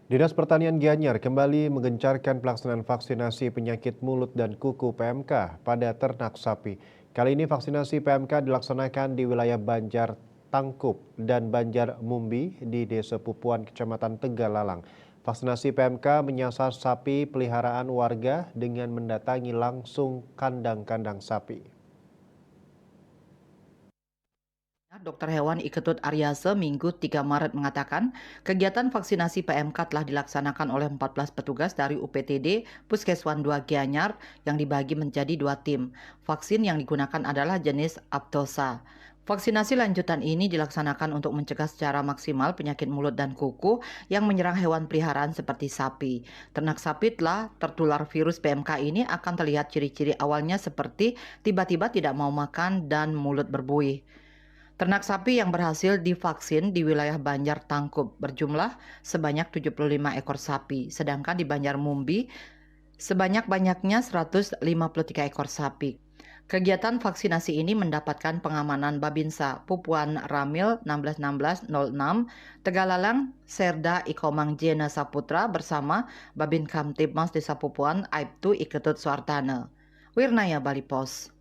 Dinas Pertanian Gianyar kembali menggencarkan pelaksanaan vaksinasi penyakit mulut dan kuku PMK pada ternak sapi. Kali ini vaksinasi PMK dilaksanakan di wilayah Banjar Tangkup dan Banjar Mumbi di Desa Pupuan, Kecamatan Tegalalang. Vaksinasi PMK menyasar sapi peliharaan warga dengan mendatangi langsung kandang-kandang sapi. Dokter Hewan Iketut Aryase Minggu 3 Maret mengatakan, kegiatan vaksinasi PMK telah dilaksanakan oleh 14 petugas dari UPTD Puskeswan 2 Gianyar yang dibagi menjadi 2 tim. Vaksin yang digunakan adalah jenis Aptosa. Vaksinasi lanjutan ini dilaksanakan untuk mencegah secara maksimal penyakit mulut dan kuku yang menyerang hewan peliharaan seperti sapi. Ternak sapi telah tertular virus PMK ini akan terlihat ciri-ciri awalnya seperti tiba-tiba tidak mau makan dan mulut berbuih. Ternak sapi yang berhasil divaksin di wilayah Banjar Tangkup berjumlah sebanyak 75 ekor sapi, sedangkan di Banjar Mumbi sebanyak-banyaknya 153 ekor sapi. Kegiatan vaksinasi ini mendapatkan pengamanan Babinsa Pupuan Ramil 161606 Tegalalang Serda Ikomang Jena Saputra bersama Babin Kamtibmas Desa Pupuan Aibtu Iketut Suartana. Wirnaya Bali Pos.